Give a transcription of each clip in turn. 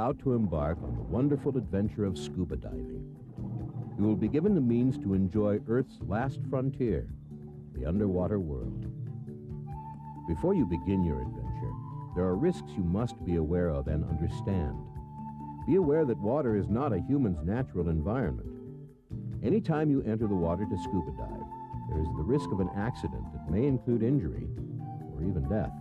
about to embark on the wonderful adventure of scuba diving. You will be given the means to enjoy Earth's last frontier, the underwater world. Before you begin your adventure, there are risks you must be aware of and understand. Be aware that water is not a human's natural environment. Anytime you enter the water to scuba dive, there is the risk of an accident that may include injury or even death.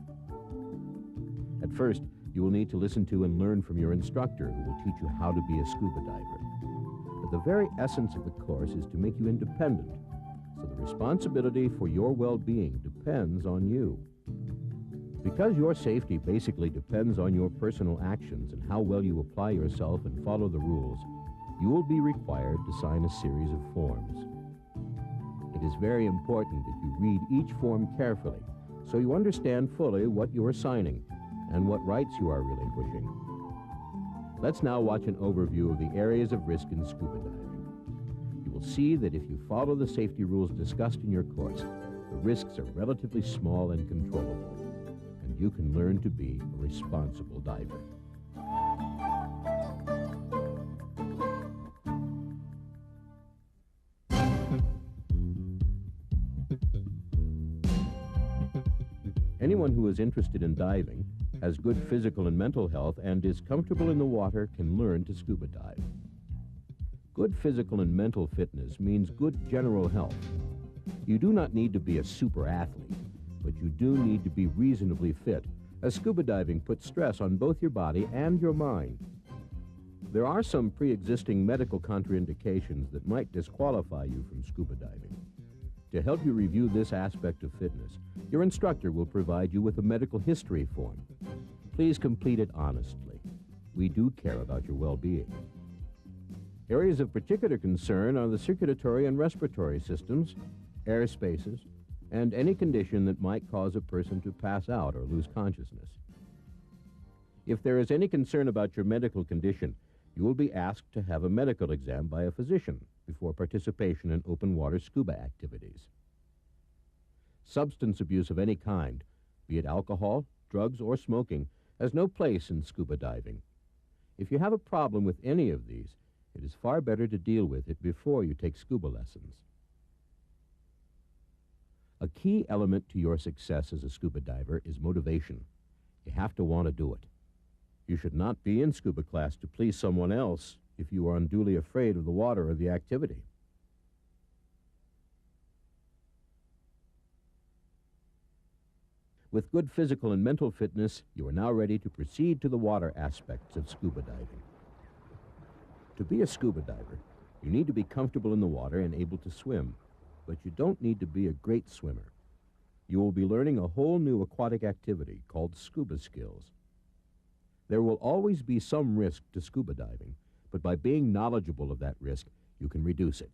At first, you will need to listen to and learn from your instructor, who will teach you how to be a scuba diver. But the very essence of the course is to make you independent, so the responsibility for your well-being depends on you. Because your safety basically depends on your personal actions and how well you apply yourself and follow the rules, you will be required to sign a series of forms. It is very important that you read each form carefully so you understand fully what you are signing and what rights you are relinquishing. Let's now watch an overview of the areas of risk in scuba diving. You will see that if you follow the safety rules discussed in your course, the risks are relatively small and controllable, and you can learn to be a responsible diver. Anyone who is interested in diving, has good physical and mental health, and is comfortable in the water can learn to scuba dive. Good physical and mental fitness means good general health. You do not need to be a super athlete, but you do need to be reasonably fit, as scuba diving puts stress on both your body and your mind. There are some pre-existing medical contraindications that might disqualify you from scuba diving. To help you review this aspect of fitness, your instructor will provide you with a medical history form. Please complete it honestly. We do care about your well-being. Areas of particular concern are the circulatory and respiratory systems, air spaces, and any condition that might cause a person to pass out or lose consciousness. If there is any concern about your medical condition, you will be asked to have a medical exam by a physician before participation in open water scuba activities. Substance abuse of any kind, be it alcohol, drugs, or smoking, has no place in scuba diving. If you have a problem with any of these, it is far better to deal with it before you take scuba lessons. A key element to your success as a scuba diver is motivation. You have to want to do it. You should not be in scuba class to please someone else if you are unduly afraid of the water or the activity. With good physical and mental fitness, you are now ready to proceed to the water aspects of scuba diving. To be a scuba diver, you need to be comfortable in the water and able to swim, but you don't need to be a great swimmer. You will be learning a whole new aquatic activity called scuba skills. There will always be some risk to scuba diving, but by being knowledgeable of that risk, you can reduce it.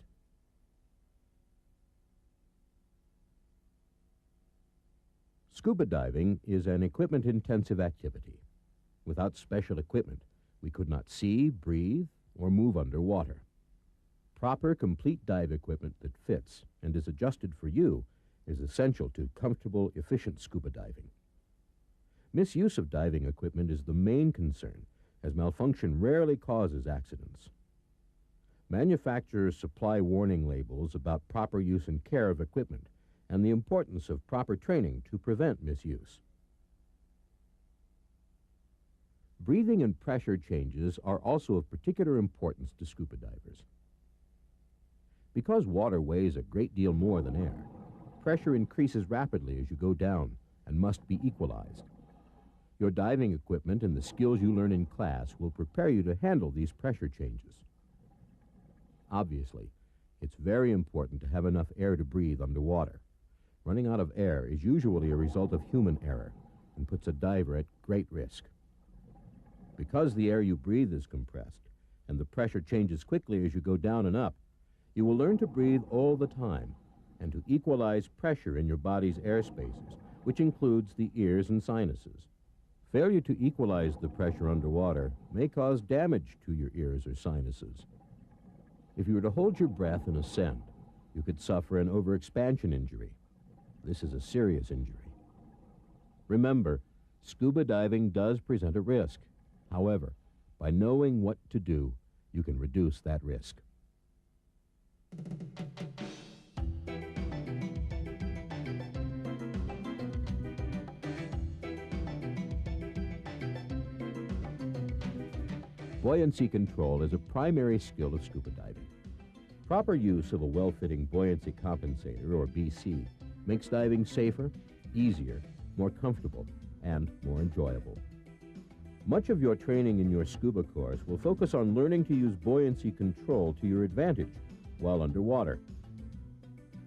Scuba diving is an equipment-intensive activity. Without special equipment, we could not see, breathe, or move underwater. Proper, complete dive equipment that fits and is adjusted for you is essential to comfortable, efficient scuba diving. Misuse of diving equipment is the main concern, as malfunction rarely causes accidents. Manufacturers supply warning labels about proper use and care of equipment and the importance of proper training to prevent misuse. Breathing and pressure changes are also of particular importance to scuba divers. Because water weighs a great deal more than air, pressure increases rapidly as you go down and must be equalized. Your diving equipment and the skills you learn in class will prepare you to handle these pressure changes. Obviously, it's very important to have enough air to breathe underwater. Running out of air is usually a result of human error and puts a diver at great risk. Because the air you breathe is compressed and the pressure changes quickly as you go down and up, you will learn to breathe all the time and to equalize pressure in your body's air spaces, which includes the ears and sinuses. Failure to equalize the pressure underwater may cause damage to your ears or sinuses. If you were to hold your breath and ascend, you could suffer an overexpansion injury. This is a serious injury. Remember, scuba diving does present a risk. However, By knowing what to do, you can reduce that risk. Buoyancy control is a primary skill of scuba diving. Proper use of a well-fitting buoyancy compensator, or BC, makes diving safer, easier, more comfortable, and more enjoyable. Much of your training in your scuba course will focus on learning to use buoyancy control to your advantage while underwater.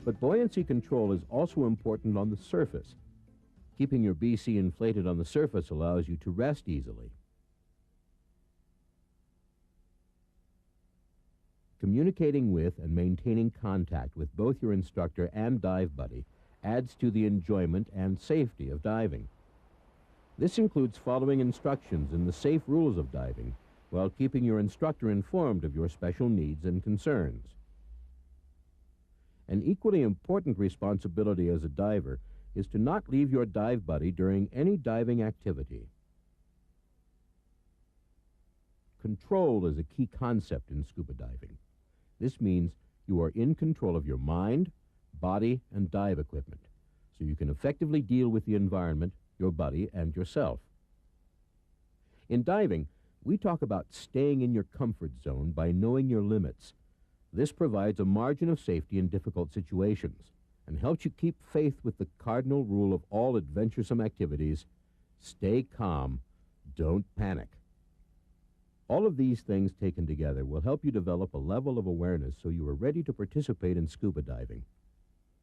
But buoyancy control is also important on the surface. Keeping your BC inflated on the surface allows you to rest easily. Communicating with and maintaining contact with both your instructor and dive buddy adds to the enjoyment and safety of diving. This includes following instructions and the safe rules of diving while keeping your instructor informed of your special needs and concerns. An equally important responsibility as a diver is to not leave your dive buddy during any diving activity. Control is a key concept in scuba diving. This means you are in control of your mind, body, and dive equipment, so you can effectively deal with the environment, your buddy, and yourself. In diving, we talk about staying in your comfort zone by knowing your limits. This provides a margin of safety in difficult situations and helps you keep faith with the cardinal rule of all adventuresome activities: stay calm, don't panic. All of these things taken together will help you develop a level of awareness so you are ready to participate in scuba diving.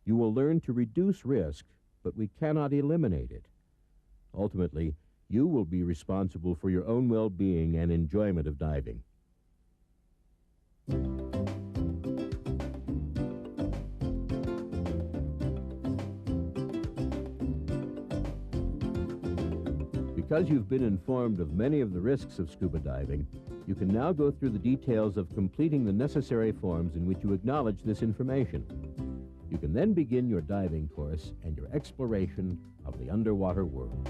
You will learn to reduce risk, but we cannot eliminate it. Ultimately, you will be responsible for your own well-being and enjoyment of diving. Because you've been informed of many of the risks of scuba diving, you can now go through the details of completing the necessary forms in which you acknowledge this information. You can then begin your diving course and your exploration of the underwater world.